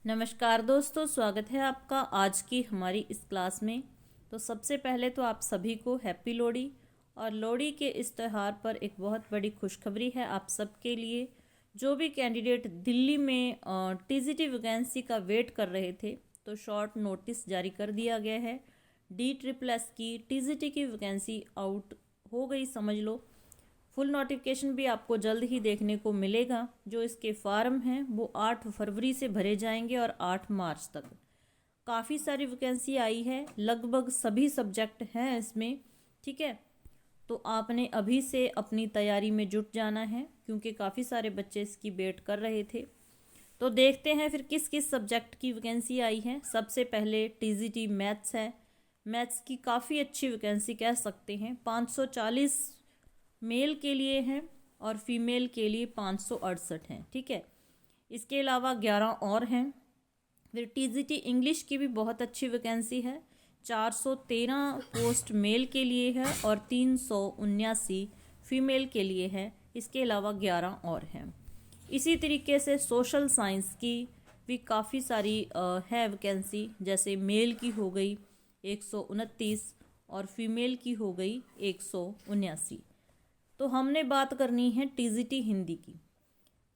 नमस्कार दोस्तों, स्वागत है आपका आज की हमारी इस क्लास में। तो सबसे पहले तो आप सभी को हैप्पी लोहड़ी। और लोहड़ी के इस त्यौहार पर एक बहुत बड़ी खुशखबरी है आप सबके लिए। जो भी कैंडिडेट दिल्ली में टीजीटी वैकेंसी का वेट कर रहे थे, तो शॉर्ट नोटिस जारी कर दिया गया है। DSSS की टीजीटी की वैकेंसी आउट हो गई समझ लो। फुल नोटिफिकेशन भी आपको जल्द ही देखने को मिलेगा। जो इसके फार्म हैं वो 8 फरवरी से भरे जाएंगे और 8 मार्च तक। काफ़ी सारी वैकेंसी आई है, लगभग सभी सब्जेक्ट हैं इसमें। ठीक है, तो आपने अभी से अपनी तैयारी में जुट जाना है, क्योंकि काफ़ी सारे बच्चे इसकी वेट कर रहे थे। तो देखते हैं फिर किस किस सब्जेक्ट की वैकेंसी आई है। सबसे पहले टीजीटी मैथ्स है। मैथ्स की काफ़ी अच्छी वैकेंसी कह सकते हैं। 540 मेल के लिए हैं और फीमेल के लिए 568 हैं। ठीक है, इसके अलावा 11 और हैं। फिर टीजीटी इंग्लिश की भी बहुत अच्छी वैकेंसी है। 413 पोस्ट मेल के लिए है और 379 फीमेल के लिए है। इसके अलावा 11 और हैं। इसी तरीके से सोशल साइंस की भी काफ़ी सारी है वैकेंसी। जैसे मेल की हो गई 129 और फीमेल की हो गई 179। तो हमने बात करनी है टीजीटी हिंदी की।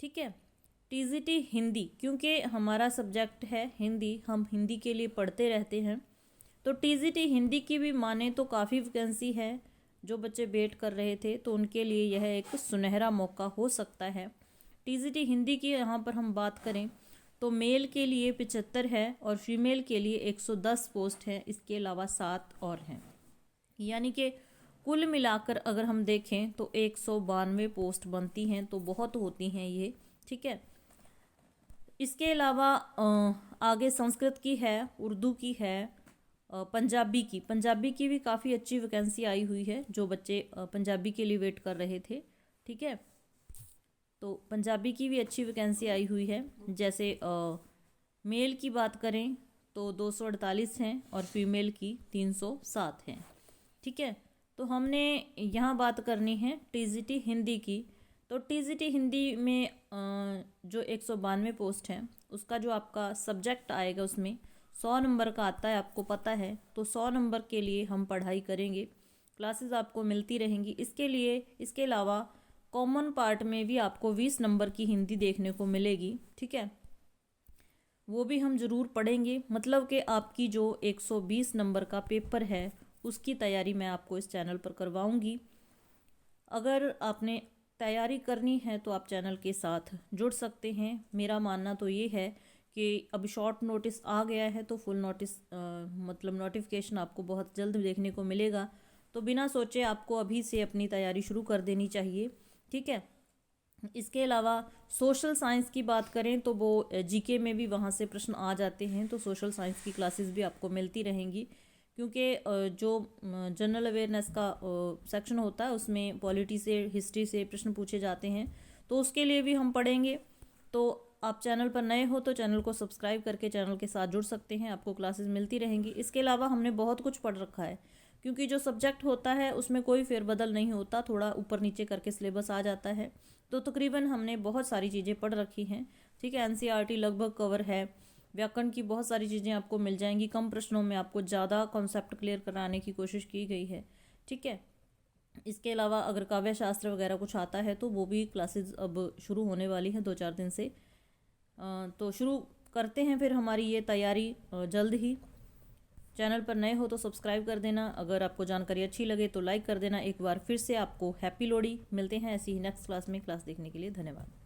ठीक है, टीजीटी हिंदी क्योंकि हमारा सब्जेक्ट है हिंदी, हम हिंदी के लिए पढ़ते रहते हैं। तो टीजीटी हिंदी की भी माने तो काफ़ी वैकेंसी है। जो बच्चे वेट कर रहे थे तो उनके लिए यह एक सुनहरा मौका हो सकता है। टीजीटी हिंदी की यहाँ पर हम बात करें तो मेल के लिए 75 है और फीमेल के लिए 110 पोस्ट है। इसके अलावा 7 और हैं, यानी कि कुल मिलाकर अगर हम देखें तो 192 पोस्ट बनती हैं, तो बहुत होती हैं ये। ठीक है, इसके अलावा आगे संस्कृत की है, उर्दू की है, पंजाबी की भी काफ़ी अच्छी वैकेंसी आई हुई है। जो बच्चे पंजाबी के लिए वेट कर रहे थे, ठीक है, तो पंजाबी की भी अच्छी वैकेंसी आई हुई है। जैसे मेल की बात करें तो 248 हैं और फीमेल की 307 हैं। ठीक है, तो हमने यहाँ बात करनी है टीजीटी हिंदी की। तो टीजीटी हिंदी में जो 192 पोस्ट हैं उसका जो आपका सब्जेक्ट आएगा उसमें 100 नंबर का आता है, आपको पता है। तो 100 नंबर के लिए हम पढ़ाई करेंगे, क्लासेस आपको मिलती रहेंगी। इसके अलावा कॉमन पार्ट में भी आपको 20 नंबर की हिंदी देखने को मिलेगी। ठीक है, वो भी हम ज़रूर पढ़ेंगे। मतलब कि आपकी जो 120 नंबर का पेपर है उसकी तैयारी मैं आपको इस चैनल पर करवाऊंगी। अगर आपने तैयारी करनी है तो आप चैनल के साथ जुड़ सकते हैं। मेरा मानना तो ये है कि अब शॉर्ट नोटिस आ गया है तो फुल नोटिस मतलब नोटिफिकेशन आपको बहुत जल्द देखने को मिलेगा। तो बिना सोचे आपको अभी से अपनी तैयारी शुरू कर देनी चाहिए। ठीक है, इसके अलावा सोशल साइंस की बात करें तो वो जीके में भी वहाँ से प्रश्न आ जाते हैं। तो सोशल साइंस की क्लासेस भी आपको मिलती रहेंगी, क्योंकि जो जनरल अवेयरनेस का सेक्शन होता है उसमें पॉलिटी से, हिस्ट्री से प्रश्न पूछे जाते हैं। तो उसके लिए भी हम पढ़ेंगे। तो आप चैनल पर नए हो तो चैनल को सब्सक्राइब करके चैनल के साथ जुड़ सकते हैं, आपको क्लासेस मिलती रहेंगी। इसके अलावा हमने बहुत कुछ पढ़ रखा है, क्योंकि जो सब्जेक्ट होता है उसमें कोई फेरबदल नहीं होता, थोड़ा ऊपर नीचे करके सिलेबस आ जाता है। तो तकरीबन हमने बहुत सारी चीज़ें पढ़ रखी हैं। ठीक है, एनसीईआरटी लगभग कवर है। व्याकरण की बहुत सारी चीज़ें आपको मिल जाएंगी। कम प्रश्नों में आपको ज़्यादा कॉन्सेप्ट क्लियर कराने की कोशिश की गई है। ठीक है, इसके अलावा अगर काव्य शास्त्र वगैरह कुछ आता है तो वो भी क्लासेस अब शुरू होने वाली है 2-4 दिन से। तो शुरू करते हैं फिर हमारी ये तैयारी जल्द ही। चैनल पर नए हो तो सब्सक्राइब कर देना। अगर आपको जानकारी अच्छी लगे तो लाइक कर देना। एक बार फिर से आपको हैप्पी लोहड़ी। मिलते हैं ऐसी ही नेक्स्ट क्लास में। क्लास देखने के लिए धन्यवाद।